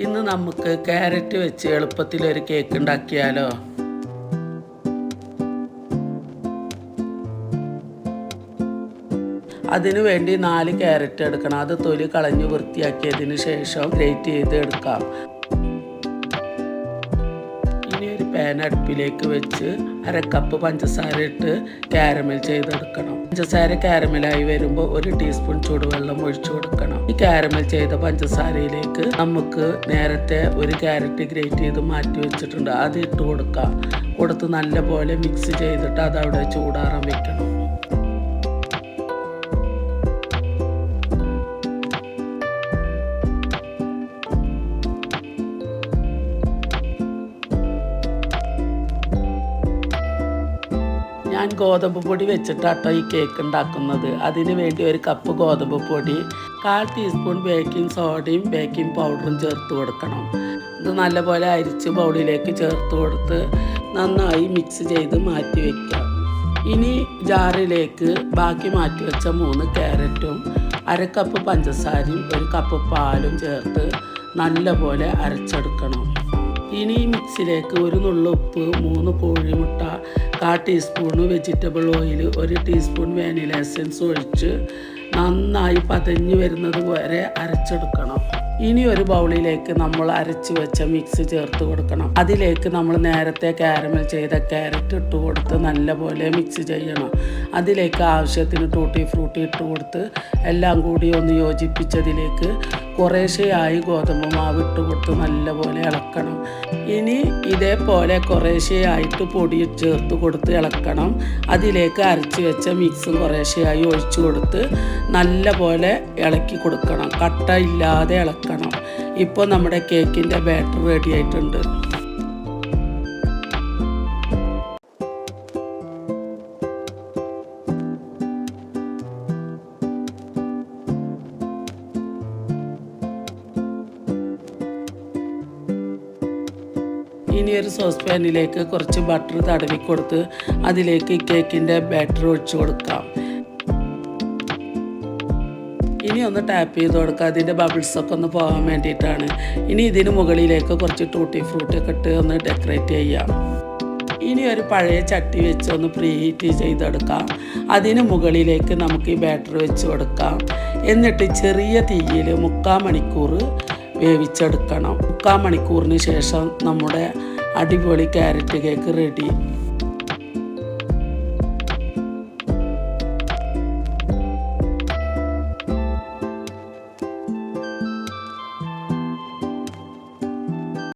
ഇന്ന് നമുക്ക് ക്യാരറ്റ് വെച്ച് എളുപ്പത്തിലൊരു കേക്ക് ഉണ്ടാക്കിയാലോ? അതിനു വേണ്ടി 4 ക്യാരറ്റ് എടുക്കണം. അത് തൊലി കളഞ്ഞ് വൃത്തിയാക്കിയതിന് ശേഷം ഗ്രേറ്റ് ചെയ്ത് എടുക്കാം. ഇനി ഒരു പാൻ അടുപ്പിലേക്ക് വെച്ച് 1/2 കപ്പ് പഞ്ചസാര ഇട്ട് കാരമൽ ചെയ്തെടുക്കണം. പഞ്ചസാര കാരമലായി വരുമ്പോൾ 1 ടീസ്പൂൺ ചൂടുവെള്ളം ഒഴിച്ചു കൊടുക്കണം. ഈ കാരമൽ ചെയ്ത പഞ്ചസാരയിലേക്ക് നമുക്ക് നേരത്തെ ഒരു ക്യാരറ്റ് ഗ്രേറ്റ് ചെയ്ത് മാറ്റി വെച്ചിട്ടുണ്ട്, അത് ഇട്ട് കൊടുക്കാം. കൊടുത്ത് നല്ലപോലെ മിക്സ് ചെയ്തിട്ട് അതവിടെ ചൂടാറാൻ വെക്കണം. ഞാൻ ഗോതമ്പ് പൊടി വെച്ചിട്ടാട്ടോ ഈ കേക്ക് ഉണ്ടാക്കുന്നത്. അതിന് വേണ്ടി 1 കപ്പ് ഗോതമ്പ് പൊടി, 1/4 ടീസ്പൂൺ ബേക്കിംഗ് സോഡയും ബേക്കിംഗ് പൗഡറും ചേർത്ത് കൊടുക്കണം. ഇത് നല്ലപോലെ അരിച്ച് ബൗളിലേക്ക് ചേർത്ത് കൊടുത്ത് നന്നായി മിക്സ് ചെയ്ത് മാറ്റി വയ്ക്കാം. ഇനി ജാറിലേക്ക് ബാക്കി മാറ്റി വെച്ച 3 ക്യാരറ്റും 1/2 കപ്പ് പഞ്ചസാരയും 1 കപ്പ് പാലും ചേർത്ത് നല്ലപോലെ അരച്ചെടുക്കണം. ഇനി മിക്സിലേക്ക് 1 നുള്ളു ഉപ്പ്, 3 കോഴിമുട്ട, 1/4 teaspoon vegetable oil, 1 teaspoon vanilla essence ഒഴിച്ച് നന്നായി പതഞ്ഞ് വരുന്നത് വരെ അരച്ചെടുക്കണം. ഇനി ഒരു ബൗളിലേക്ക് നമ്മൾ അരച്ച് വെച്ച മിക്സ് ചേർത്ത് കൊടുക്കണം. അതിലേക്ക് നമ്മൾ നേരത്തെ കാരമൽ ചെയ്ത ക്യാരറ്റ് ഇട്ട് കൊടുത്ത് നല്ലപോലെ മിക്സ് ചെയ്യണം. അതിലേക്ക് ആവശ്യത്തിന് ടൂട്ടി ഫ്രൂട്ടി ഇട്ട് കൊടുത്ത് എല്ലാം കൂടി ഒന്ന് യോജിപ്പിച്ചതിലേക്ക് കുറേശ്ശെയായി ഗോതമ്പ് മാവ് ഇട്ട് കൊടുത്ത് നല്ലപോലെ ഇളക്കണം. ഇനി ഇതേപോലെ കുറേശ്ശെയായിട്ട് പൊടി ചേർത്ത് കൊടുത്ത് ഇളക്കണം. അതിലേക്ക് അരച്ച് വെച്ച മിക്സും കുറേശ്ശെയായി ഒഴിച്ചു കൊടുത്ത് നല്ലപോലെ ഇളക്കി കൊടുക്കണം. കട്ട ഇല്ലാതെ ഇളക്കണം. ഇപ്പോൾ നമ്മുടെ കേക്കിൻ്റെ ബാറ്റർ റെഡി ആയിട്ടുണ്ട്. ഇനി ഒരു സോസ് പാനിലേക്ക് കുറച്ച് ബട്ടർ തടവി കൊടുത്ത് അതിലേക്ക് കേക്കിൻ്റെ ബാറ്റർ ഒഴിച്ചു കൊടുക്കാം. ഇനി ഒന്ന് ടാപ്പ് ചെയ്ത് കൊടുക്കുക, അതിൻ്റെ ബബിൾസൊക്കെ ഒന്ന് പോകാൻ വേണ്ടിയിട്ടാണ്. ഇനി ഇതിന് മുകളിലേക്ക് കുറച്ച് ടൂട്ടി ഫ്രൂട്ടി ഒക്കെ ഇട്ട് ഒന്ന് ഡെക്കറേറ്റ് ചെയ്യാം. ഇനി ഒരു പഴയ ചട്ടി വെച്ച് ഒന്ന് പ്രീ ഹീറ്റ് ചെയ്തെടുക്കാം. അതിന് മുകളിലേക്ക് നമുക്ക് ഈ ബാറ്റർ വെച്ച് കൊടുക്കാം. എന്നിട്ട് ചെറിയ തീയിൽ 3/4 മണിക്കൂർ വേവിച്ചെടുക്കണം. 3/4 മണിക്കൂറിന് ശേഷം നമ്മുടെ അടിപൊളി ക്യാരറ്റ് കേക്ക് റെഡി.